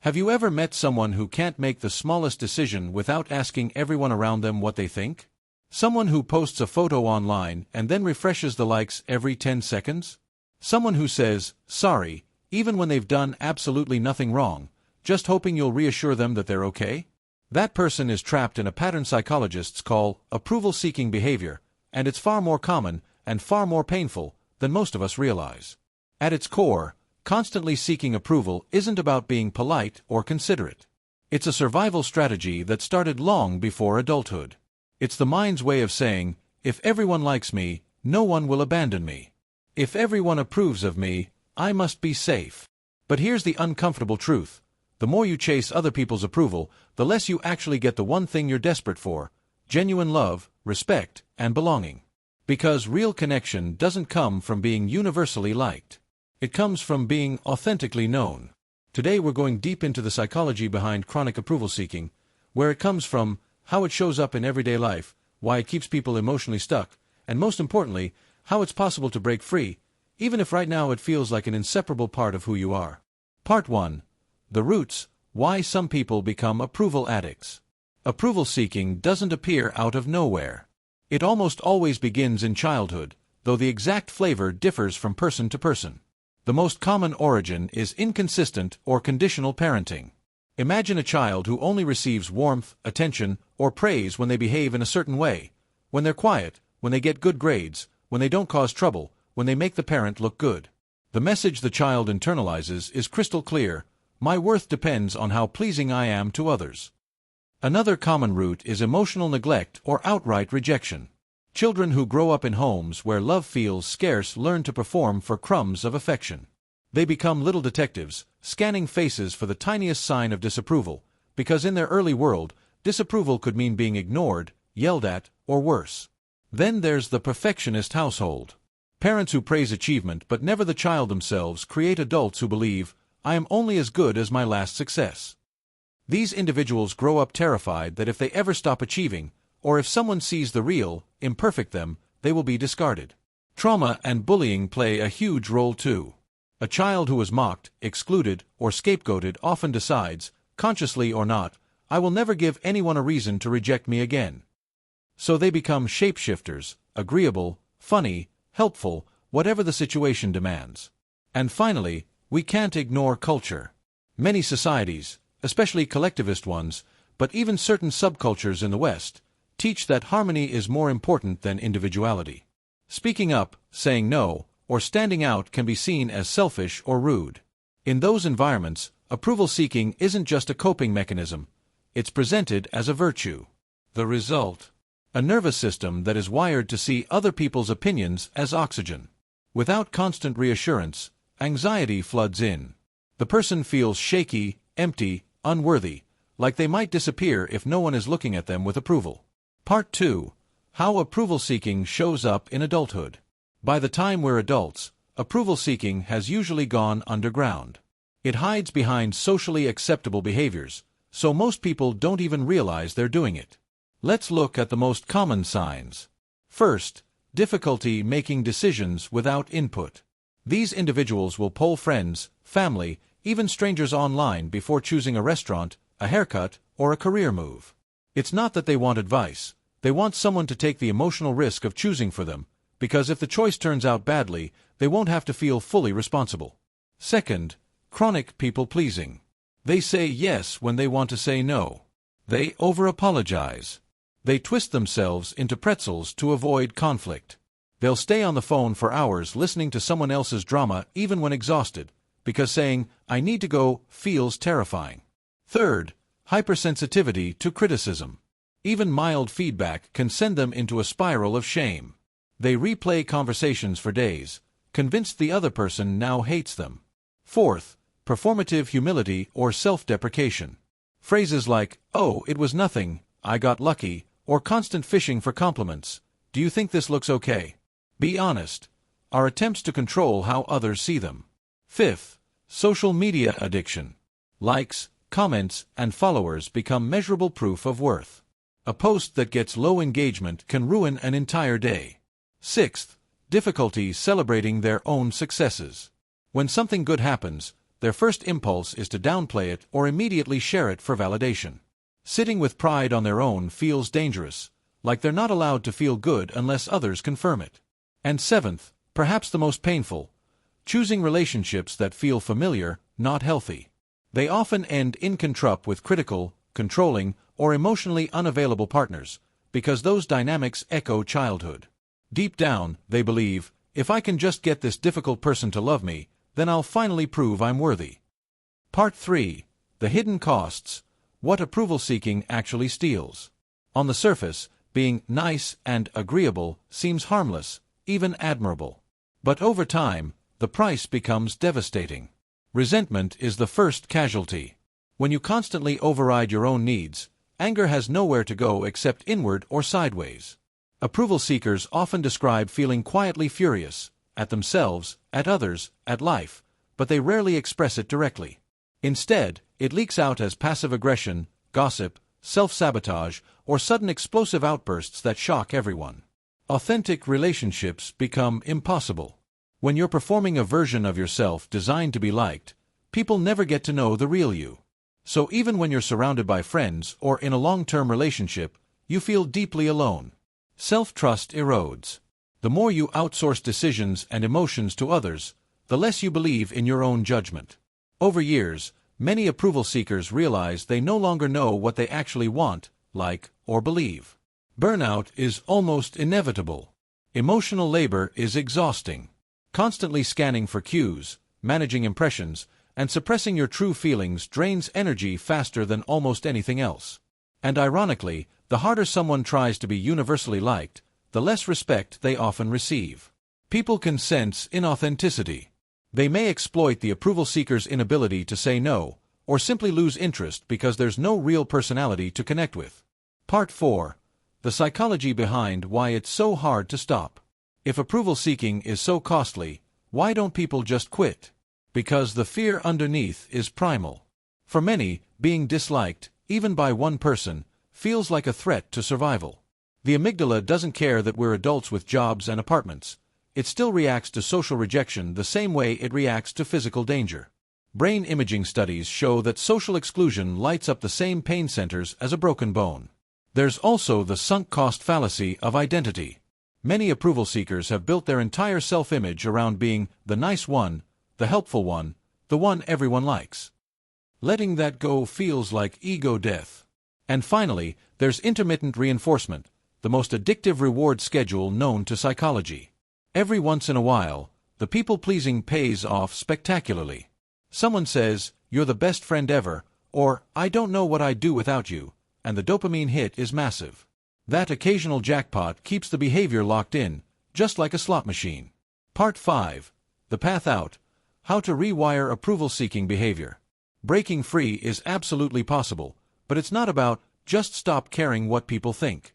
Have you ever met someone who can't make the smallest decision without asking everyone around them what they think? Someone who posts a photo online and then refreshes the likes every 10 seconds? Someone who says, sorry, even when they've done absolutely nothing wrong, just hoping you'll reassure them that they're okay? That person is trapped in a pattern psychologists call approval-seeking behavior, and it's far more common and far more painful than most of us realize. At its core, constantly seeking approval isn't about being polite or considerate. It's a survival strategy that started long before adulthood. It's the mind's way of saying, if everyone likes me, no one will abandon me. If everyone approves of me, I must be safe. But here's the uncomfortable truth. The more you chase other people's approval, the less you actually get the one thing you're desperate for: genuine love, respect, and belonging. Because real connection doesn't come from being universally liked. It comes from being authentically known. Today we're going deep into the psychology behind chronic approval seeking, where it comes from, how it shows up in everyday life, why it keeps people emotionally stuck, and most importantly, how it's possible to break free, even if right now it feels like an inseparable part of who you are. Part 1. The roots: why some people become approval addicts. Approval seeking doesn't appear out of nowhere. It almost always begins in childhood, though the exact flavor differs from person to person. The most common origin is inconsistent or conditional parenting. Imagine a child who only receives warmth, attention, or praise when they behave in a certain way, when they're quiet, when they get good grades, when they don't cause trouble, when they make the parent look good. The message the child internalizes is crystal clear: my worth depends on how pleasing I am to others. Another common root is emotional neglect or outright rejection. Children who grow up in homes where love feels scarce learn to perform for crumbs of affection. They become little detectives, scanning faces for the tiniest sign of disapproval, because in their early world, disapproval could mean being ignored, yelled at, or worse. Then there's the perfectionist household. Parents who praise achievement but never the child themselves create adults who believe, I am only as good as my last success. These individuals grow up terrified that if they ever stop achieving, or if someone sees the real, imperfect them, they will be discarded. Trauma and bullying play a huge role too. A child who is mocked, excluded, or scapegoated often decides, consciously or not, I will never give anyone a reason to reject me again. So they become shapeshifters, agreeable, funny, helpful, whatever the situation demands. And finally, we can't ignore culture. Many societies, especially collectivist ones, but even certain subcultures in the West, teach that harmony is more important than individuality. Speaking up, saying no, or standing out can be seen as selfish or rude. In those environments, approval seeking isn't just a coping mechanism, it's presented as a virtue. The result: a nervous system that is wired to see other people's opinions as oxygen. Without constant reassurance, anxiety floods in. The person feels shaky, empty, unworthy, like they might disappear if no one is looking at them with approval. Part 2. How approval seeking shows up in adulthood. By the time we're adults, approval seeking has usually gone underground. It hides behind socially acceptable behaviors, so most people don't even realize they're doing it. Let's look at the most common signs. First, difficulty making decisions without input. These individuals will poll friends, family, even strangers online before choosing a restaurant, a haircut, or a career move. It's not that they want advice. They want someone to take the emotional risk of choosing for them, because if the choice turns out badly, they won't have to feel fully responsible. Second, chronic people-pleasing. They say yes when they want to say no. They over-apologize. They twist themselves into pretzels to avoid conflict. They'll stay on the phone for hours listening to someone else's drama even when exhausted, because saying, I need to go, feels terrifying. Third, hypersensitivity to criticism. Even mild feedback can send them into a spiral of shame. They replay conversations for days, convinced the other person now hates them. Fourth, performative humility or self-deprecation. Phrases like, oh, it was nothing, I got lucky, or constant fishing for compliments. Do you think this looks okay? Be honest. Are attempts to control how others see them. Fifth, social media addiction. Likes, comments, and followers become measurable proof of worth. A post that gets low engagement can ruin an entire day. Sixth, difficulty celebrating their own successes. When something good happens, their first impulse is to downplay it or immediately share it for validation. Sitting with pride on their own feels dangerous, like they're not allowed to feel good unless others confirm it. And seventh, perhaps the most painful, choosing relationships that feel familiar, not healthy. They often end in contrupt with critical, controlling, or emotionally unavailable partners, because those dynamics echo childhood. Deep down, they believe, if I can just get this difficult person to love me, then I'll finally prove I'm worthy. Part 3. The Hidden Costs. What approval seeking actually steals. On the surface, being nice and agreeable seems harmless, even admirable. But over time, the price becomes devastating. Resentment is the first casualty. When you constantly override your own needs, anger has nowhere to go except inward or sideways. Approval seekers often describe feeling quietly furious, at themselves, at others, at life, but they rarely express it directly. Instead, it leaks out as passive aggression, gossip, self-sabotage, or sudden explosive outbursts that shock everyone. Authentic relationships become impossible. When you're performing a version of yourself designed to be liked, people never get to know the real you. So even when you're surrounded by friends or in a long-term relationship, you feel deeply alone. Self-trust erodes. The more you outsource decisions and emotions to others, the less you believe in your own judgment. Over years, many approval seekers realize they no longer know what they actually want, like, or believe. Burnout is almost inevitable. Emotional labor is exhausting. Constantly scanning for cues, managing impressions, and suppressing your true feelings drains energy faster than almost anything else. And ironically, the harder someone tries to be universally liked, the less respect they often receive. People can sense inauthenticity. They may exploit the approval seeker's inability to say no, or simply lose interest because there's no real personality to connect with. Part 4. The psychology behind why it's so hard to stop. If approval seeking is so costly, why don't people just quit? Because the fear underneath is primal. For many, being disliked, even by one person, feels like a threat to survival. The amygdala doesn't care that we're adults with jobs and apartments. It still reacts to social rejection the same way it reacts to physical danger. Brain imaging studies show that social exclusion lights up the same pain centers as a broken bone. There's also the sunk cost fallacy of identity. Many approval seekers have built their entire self-image around being the nice one, the helpful one, the one everyone likes. Letting that go feels like ego death. And finally, there's intermittent reinforcement, the most addictive reward schedule known to psychology. Every once in a while, the people-pleasing pays off spectacularly. Someone says, "You're the best friend ever," or "I don't know what I'd do without you," and the dopamine hit is massive. That occasional jackpot keeps the behavior locked in, just like a slot machine. Part 5. The Path Out. How to rewire approval-seeking behavior. Breaking free is absolutely possible, but it's not about just stop caring what people think.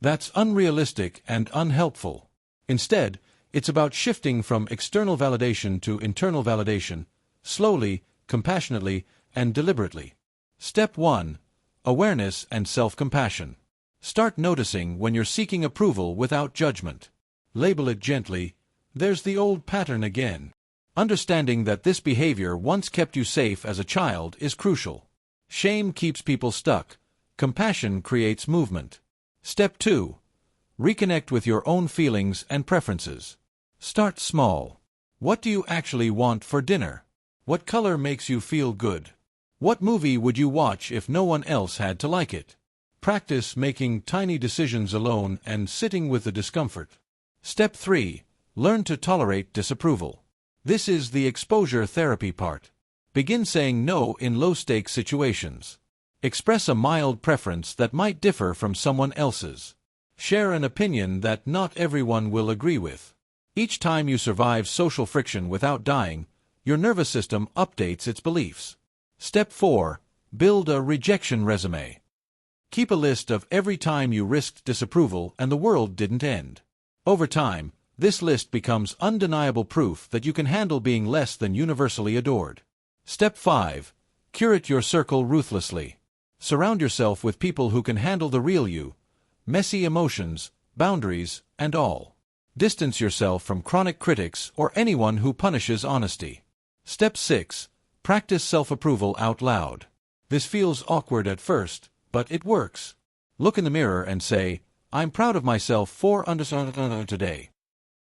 That's unrealistic and unhelpful. Instead, it's about shifting from external validation to internal validation, slowly, compassionately, and deliberately. Step 1. Awareness and self-compassion. Start noticing when you're seeking approval without judgment. Label it gently. There's the old pattern again. Understanding that this behavior once kept you safe as a child is crucial. Shame keeps people stuck. Compassion creates movement. Step 2. Reconnect with your own feelings and preferences. Start small. What do you actually want for dinner? What color makes you feel good? What movie would you watch if no one else had to like it? Practice making tiny decisions alone and sitting with the discomfort. Step 3. Learn to tolerate disapproval. This is the exposure therapy part. Begin saying no in low-stakes situations. Express a mild preference that might differ from someone else's. Share an opinion that not everyone will agree with. Each time you survive social friction without dying, your nervous system updates its beliefs. Step 4. Build a rejection resume. Keep a list of every time you risked disapproval and the world didn't end. Over time, this list becomes undeniable proof that you can handle being less than universally adored. Step 5. Curate your circle ruthlessly. Surround yourself with people who can handle the real you, messy emotions, boundaries, and all. Distance yourself from chronic critics or anyone who punishes honesty. Step 6. Practice self-approval out loud. This feels awkward at first, but it works. Look in the mirror and say, "I'm proud of myself for understanding today."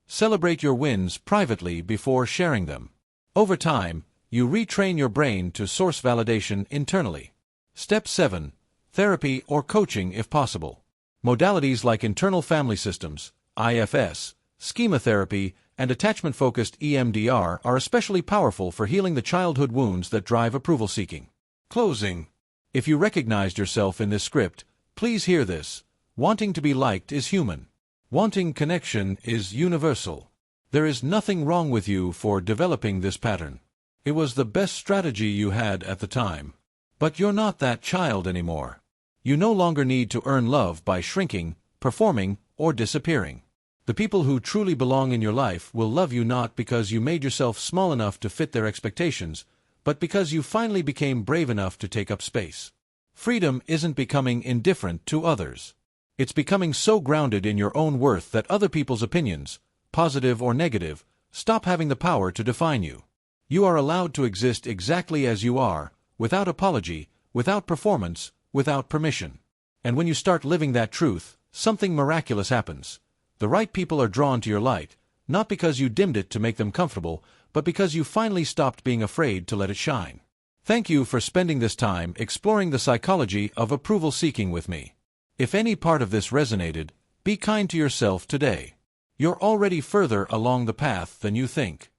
Celebrate your wins privately before sharing them. Over time, you retrain your brain to source validation internally. Step 7. Therapy or coaching if possible. Modalities like internal family systems, IFS, schema therapy, and attachment-focused EMDR are especially powerful for healing the childhood wounds that drive approval-seeking. Closing. If you recognized yourself in this script, please hear this. Wanting to be liked is human. Wanting connection is universal. There is nothing wrong with you for developing this pattern. It was the best strategy you had at the time. But you're not that child anymore. You no longer need to earn love by shrinking, performing, or disappearing. The people who truly belong in your life will love you not because you made yourself small enough to fit their expectations, but because you finally became brave enough to take up space. Freedom isn't becoming indifferent to others. It's becoming so grounded in your own worth that other people's opinions, positive or negative, stop having the power to define you. You are allowed to exist exactly as you are, without apology, without performance, without permission. And when you start living that truth, something miraculous happens. The right people are drawn to your light, not because you dimmed it to make them comfortable, but because you finally stopped being afraid to let it shine. Thank you for spending this time exploring the psychology of approval seeking with me. If any part of this resonated, be kind to yourself today. You're already further along the path than you think.